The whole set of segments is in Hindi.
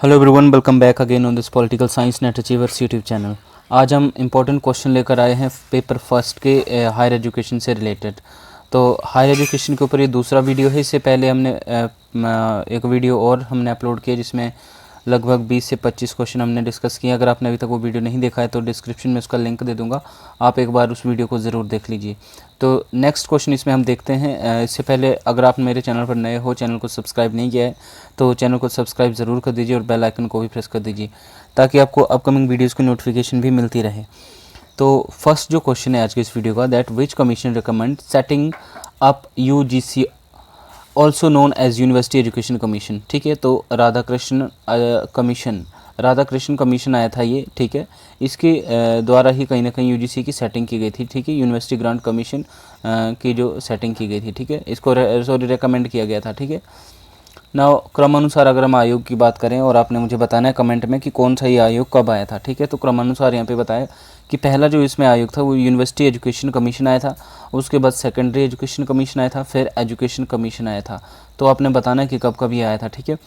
Hello everyone, welcome back again on this political science net achievers YouTube channel. आज हम इम्पोर्टेंट क्वेश्चन लेकर आए हैं पेपर फर्स्ट के हायर एजुकेशन से रिलेटेड। तो हायर एजुकेशन के ऊपर ये दूसरा वीडियो है। इससे पहले हमने एक वीडियो और हमने अपलोड किया जिसमें लगभग 20 से 25 क्वेश्चन हमने डिस्कस किए। अगर आपने अभी तक वो वीडियो नहीं देखा है तो डिस्क्रिप्शन में उसका लिंक दे दूंगा, आप एक बार उस वीडियो को ज़रूर देख लीजिए। तो नेक्स्ट क्वेश्चन इसमें हम देखते हैं। इससे पहले अगर आप मेरे चैनल पर नए हो, चैनल को सब्सक्राइब नहीं किया है तो चैनल को सब्सक्राइब ज़रूर कर दीजिए और बेल आइकन को भी प्रेस कर दीजिए ताकि आपको अपकमिंग वीडियोज़ की नोटिफिकेशन भी मिलती रहे। तो फर्स्ट जो क्वेश्चन है आज के इस वीडियो का, that which commission recommend setting up UGC also known as university education commission. ठीक है, तो राधाकृष्ण कमीशन आया था ये। ठीक है, इसके द्वारा ही कहीं ना कहीं यूजीसी की सेटिंग की गई थी। ठीक है, यूनिवर्सिटी ग्रांट कमीशन की जो सेटिंग की गई थी। ठीक है, इसको रेकमेंड किया गया था। ठीक है, ना क्रमानुसार अगर हम आयोग की बात करें और आपने मुझे बताना है कमेंट में कि कौन सा ये आयोग कब आया था। ठीक है, तो क्रमानुसार यहाँ पे बताया कि पहला जो इसमें आयोग था वो यूनिवर्सिटी एजुकेशन कमीशन आया था, उसके बाद सेकेंडरी एजुकेशन कमीशन आया था, फिर एजुकेशन कमीशन आया था। तो आपने बताना है कि कब कब ये आया था। ठीक है,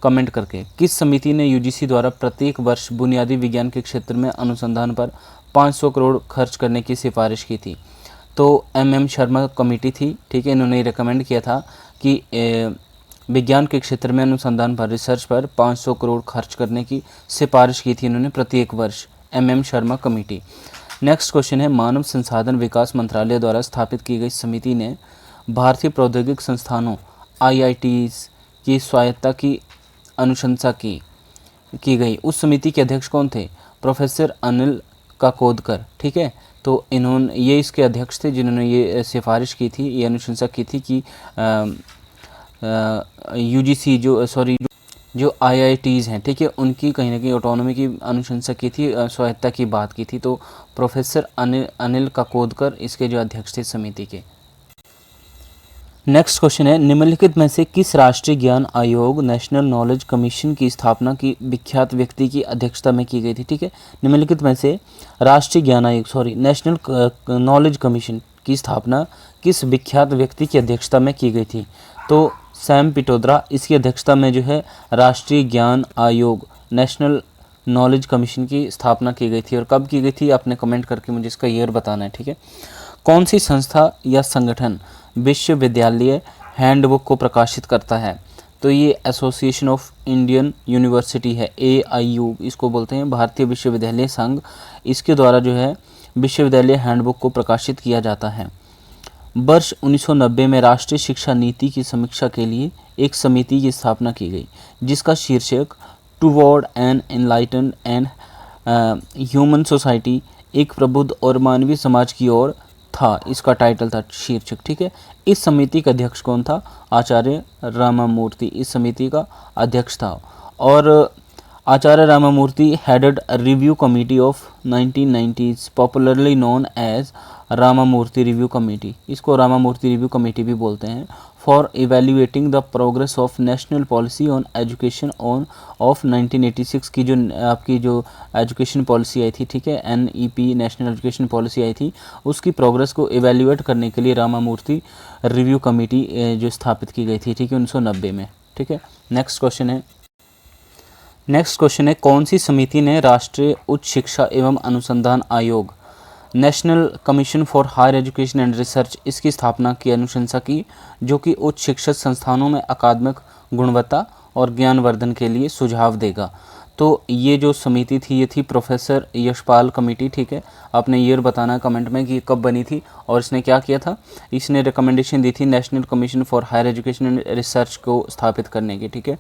कमेंट करके। किस समिति ने यूजीसी द्वारा प्रत्येक वर्ष बुनियादी विज्ञान के क्षेत्र में अनुसंधान पर 500 करोड़ खर्च करने की सिफारिश की थी? तो एम शर्मा कमेटी थी। ठीक है, इन्होंने रिकमेंड किया था कि विज्ञान के क्षेत्र में अनुसंधान पर, रिसर्च पर 500 करोड़ खर्च करने की सिफारिश की थी इन्होंने प्रत्येक वर्ष, M Sharma committee. Next question है, मानव संसाधन विकास मंत्रालय द्वारा स्थापित की गई समिति ने भारतीय प्रौद्योगिक संस्थानों आईआईटीज की स्वायत्तता की अनुशंसा की गई। उस समिति के अध्यक्ष कौन थे? प्रोफेसर अनिल काकोदकर। ठीक है, तो इन्होंने ये इसके अध्यक्ष थे जिन्होंने ये सिफारिश की थी, ये अनुशंसा की थी कि यूजीसी जो आईआईटीज़ हैं, ठीक है, उनकी कहीं ना कहीं ऑटोनॉमी की अनुशंसा की थी, स्वायत्तता की बात की थी। तो प्रोफेसर अनिल काकोदकर इसके जो अध्यक्ष थे समिति के। नेक्स्ट क्वेश्चन है, निम्नलिखित में से किस राष्ट्रीय ज्ञान आयोग नेशनल नॉलेज कमीशन की स्थापना की विख्यात व्यक्ति की अध्यक्षता में की गई थी? ठीक है, निम्नलिखित में से राष्ट्रीय ज्ञान आयोग नेशनल नॉलेज कमीशन की स्थापना किस विख्यात व्यक्ति की अध्यक्षता में की गई थी? तो सैम पिटोद्रा, इसकी अध्यक्षता में जो है राष्ट्रीय ज्ञान आयोग नेशनल नॉलेज कमीशन की स्थापना की गई थी। और कब की गई थी आपने कमेंट करके मुझे इसका ईयर बताना है। ठीक है, कौन सी संस्था या संगठन विश्वविद्यालय हैंडबुक को प्रकाशित करता है? तो ये एसोसिएशन ऑफ इंडियन यूनिवर्सिटी है, AIU इसको बोलते हैं, भारतीय विश्वविद्यालय संघ। इसके द्वारा जो है विश्वविद्यालय हैंडबुक को प्रकाशित किया जाता है। वर्ष 1990 में राष्ट्रीय शिक्षा नीति की समीक्षा के लिए एक समिति की स्थापना की गई जिसका शीर्षक toward an enlightened and human society, एक प्रबुद्ध और मानवीय समाज की ओर था। इसका टाइटल था, शीर्षक। ठीक है, इस समिति का अध्यक्ष कौन था? आचार्य रामामूर्ति इस समिति का अध्यक्ष था। और Acharya Ramamurti headed review committee of 1990s, popularly known as Ramamurti review committee. इसको रामामूर्ति रिव्यू कमेटी भी बोलते हैं। For evaluating the progress of national policy on education of 1986 की जो आपकी जो एजुकेशन पॉलिसी आई थी, ठीक है, NEP नेशनल एजुकेशन पॉलिसी आई थी, उसकी प्रोग्रेस को इवेल्युएट करने के लिए रामामूर्ति रिव्यू कमेटी जो स्थापित की गई थी, ठीक है, 1990 में। ठीक है, नेक्स्ट क्वेश्चन है, कौन सी समिति ने राष्ट्रीय उच्च शिक्षा एवं अनुसंधान आयोग national commission for higher education and research इसकी स्थापना की अनुशंसा की, जो कि उच्च शिक्षण संस्थानों में अकादमिक गुणवत्ता और ज्ञानवर्धन के लिए सुझाव देगा? तो ये जो समिति थी ये थी प्रोफेसर यशपाल कमेटी। ठीक है, आपने ईयर बताना कमेंट में कि कब बनी थी और इसने क्या किया था। इसने रिकमेंडेशन दी थी national commission for higher education and research को स्थापित करने की। ठीक है,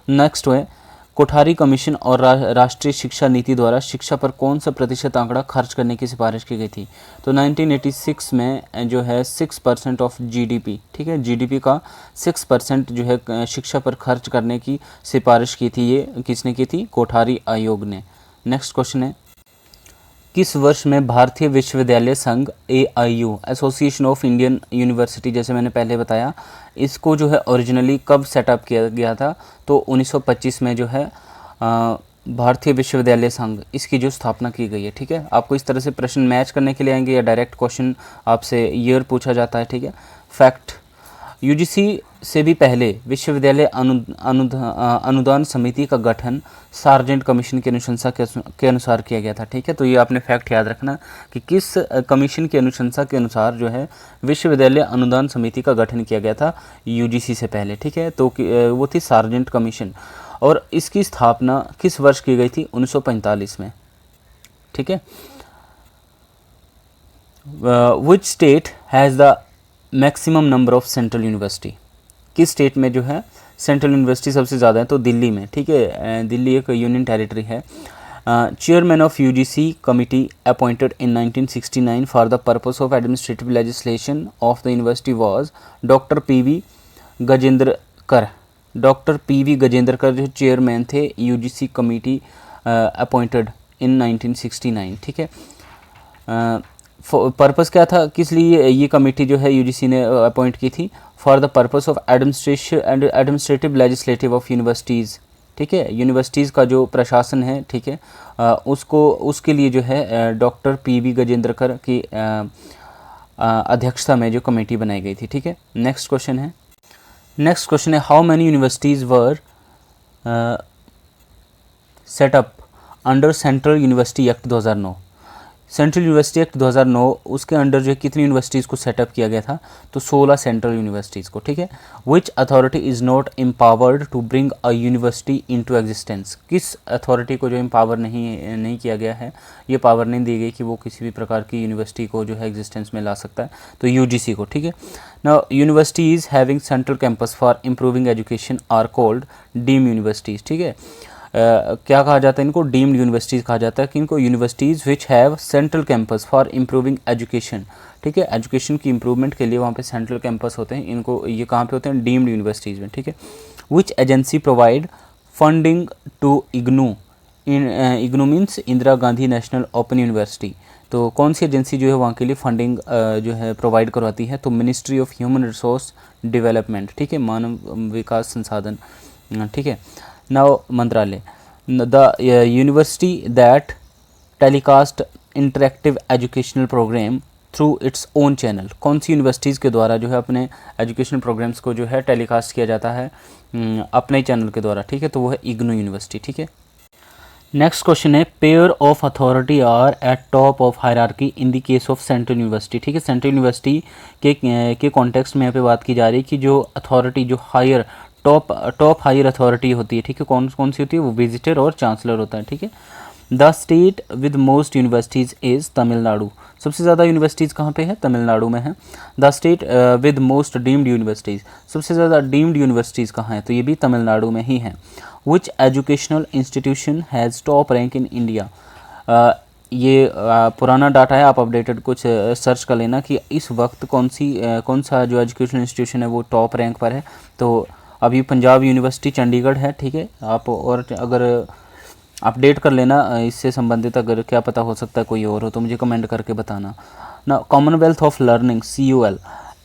नेक्स्ट है, कोठारी कमीशन और राष्ट्रीय शिक्षा नीति द्वारा शिक्षा पर कौन सा प्रतिशत आंकड़ा खर्च करने की सिफारिश की गई थी? तो 1986 में जो है 6% ऑफ GDP, ठीक है, GDP का 6% जो है शिक्षा पर खर्च करने की सिफारिश की थी। ये किसने की थी? कोठारी आयोग ने। नेक्स्ट क्वेश्चन है, किस वर्ष में भारतीय विश्वविद्यालय संघ AIU association of Indian university, जैसे मैंने पहले बताया, इसको जो है ओरिजिनली कब सेटअप किया गया था? तो 1925 में जो है भारतीय विश्वविद्यालय संघ इसकी जो स्थापना की गई है। ठीक है, आपको इस तरह से प्रश्न मैच करने के लिए आएंगे या डायरेक्ट क्वेश्चन आपसे ईयर पूछा जाता है। ठीक है, फैक्ट यूजीसी से भी पहले विश्वविद्यालय अनुदान समिति का गठन सार्जेंट कमीशन की अनुशंसा के अनुसार किया गया था। ठीक है, तो ये आपने फैक्ट याद रखना कि किस कमीशन की अनुशंसा के अनुसार जो है विश्वविद्यालय अनुदान समिति का गठन किया गया था यूजीसी से पहले। ठीक है, तो वो थी सार्जेंट कमीशन, और इसकी स्थापना किस वर्ष की गई थी? 1945 में। ठीक है, which state has the maximum number of central university? किस स्टेट में जो है सेंट्रल यूनिवर्सिटी सबसे ज़्यादा है? तो दिल्ली में। ठीक है, दिल्ली एक यूनियन टेरिटरी है। Chairman of UGC committee appointed in 1969 for the purpose of administrative legislation of the university was doctor PV Gajendragadkar. Doctor PV Gajendragadkar जो चेयरमैन थे यूजीसी कमिटी अपॉइंटेड इन 1969। ठीक है, पर्पस क्या था, किस लिए ये कमेटी जो है यूजीसी ने अपॉइंट की थी? For the purpose of administrative legislative of universities. ठीक है, यूनिवर्सिटीज़ का जो प्रशासन है, ठीक है, उसके लिए जो है डॉक्टर पीवी गजेंद्रकर की अध्यक्षता में जो कमेटी बनाई गई थी। ठीक है, नेक्स्ट क्वेश्चन है how many universities were set up under central university act 2009? Central university act 2009 उसके अंडर जो है कितनी यूनिवर्सिटीज़ को सेटअप किया गया था? तो 16 सेंट्रल यूनिवर्सिटीज़ को। ठीक है, which authority is not empowered to bring a university into existence? किस अथॉरिटी को जो एम्पावर नहीं किया गया है, ये पावर नहीं दी गई कि वो किसी भी प्रकार की यूनिवर्सिटी को जो है एग्जिस्टेंस में ला सकता है? तो यूजीसी को। ठीक है, now universities having central campus for improving education are called deemed universities. ठीक है, क्या कहा जाता है इनको? डीम्ड यूनिवर्सिटीज़ कहा जाता है। कि इनको universities which have central campus for improving education. ठीक है, एजुकेशन की इम्प्रूवमेंट के लिए वहाँ पे सेंट्रल कैंपस होते हैं, इनको ये कहाँ पे होते हैं? डीम्ड यूनिवर्सिटीज़ में। ठीक है, which agency provide funding to IGNOU? IGNOU means Indira Gandhi national open university. तो कौन सी एजेंसी जो है वहाँ के लिए फंडिंग जो है प्रोवाइड करवाती है? तो ministry of human resource development. ठीक है, मानव विकास संसाधन। ठीक है, नाउ मंत्रालय, the university that telecast interactive educational programme through its own channel. कौन सी यूनिवर्सिटीज़ के द्वारा जो है अपने एजुकेशनल प्रोग्राम्स को जो है टेलीकास्ट किया जाता है अपने चैनल के द्वारा? ठीक है, तो वो है इग्नू यूनिवर्सिटी। ठीक है, नेक्स्ट क्वेश्चन है pair of authority are at top of hierarchy in the case of central university. ठीक है, सेंट्रल यूनिवर्सिटी के कॉन्टेक्स्ट में यहाँ पे बात की जा रही है कि जो अथॉरिटी जो हायर टॉप हायर अथॉरिटी होती है। ठीक है, कौन सी होती है? वो विजिटर और चांसलर होता है। ठीक है, the state with most universities is Tamil Nadu. सबसे ज़्यादा यूनिवर्सिटीज़ कहाँ पे है? तमिलनाडु में है। The state with most deemed universities, सबसे ज़्यादा डीम्ड यूनिवर्सिटीज़ कहाँ है? तो ये भी तमिलनाडु में ही है। Which educational institution has top rank in India? ये पुराना डाटा है, आप अपडेटेड कुछ सर्च कर लेना कि इस वक्त कौन सा जो एजुकेशनल इंस्टीट्यूशन है वो टॉप रैंक पर है। तो अभी पंजाब यूनिवर्सिटी चंडीगढ़ है। ठीक है, आप और अगर अपडेट कर लेना इससे संबंधित, अगर क्या पता हो सकता है कोई और हो तो मुझे कमेंट करके बताना ना। Commonwealth of learning COL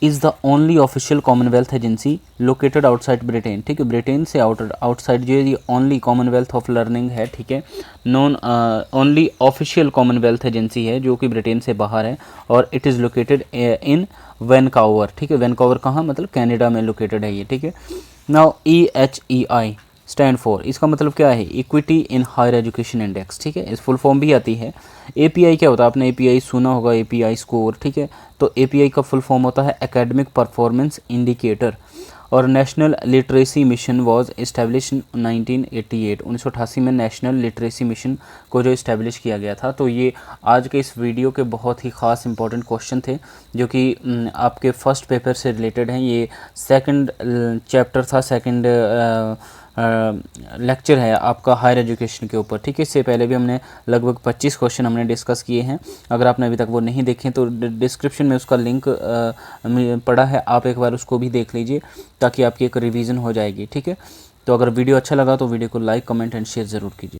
is the only official Commonwealth agency located outside Britain. ठीक है, ब्रिटेन से आउटसाइड जो है ये ओनली कॉमनवेल्थ ऑफ लर्निंग है। ठीक है, non only official Commonwealth agency है जो कि ब्रिटेन से बाहर है, और इट इज़ लोकेटेड इन वैनकावर। ठीक है, वैनकावर कहाँ? मतलब कनाडा में लोकेटेड है ये। ठीक है, नाउ EHEI स्टैंड फॉर, इसका मतलब क्या है? Equity in higher education index. ठीक है, इस फुल फॉर्म भी आती है। API क्या होता है? आपने API सुना होगा, API स्कोर। ठीक है, तो API का फुल फॉर्म होता है एकेडमिक परफॉर्मेंस इंडिकेटर। और national literacy mission was establish 1988। 1988 में नेशनल लिटरेसी मिशन को जो इस्टेब्लिश किया गया था। तो ये आज के इस वीडियो के बहुत ही ख़ास इंपॉर्टेंट क्वेश्चन थे जो कि आपके फर्स्ट पेपर से रिलेटेड हैं। ये सेकंड चैप्टर था, सेकंड लेक्चर है आपका हायर एजुकेशन के ऊपर। ठीक है, इससे पहले भी हमने लगभग 25 क्वेश्चन हमने डिस्कस किए हैं। अगर आपने अभी तक वो नहीं देखे तो डिस्क्रिप्शन में उसका लिंक पड़ा है, आप एक बार उसको भी देख लीजिए ताकि आपकी एक रिवीजन हो जाएगी। ठीक है, तो अगर वीडियो अच्छा लगा तो वीडियो को लाइक, कमेंट एंड शेयर ज़रूर कीजिए।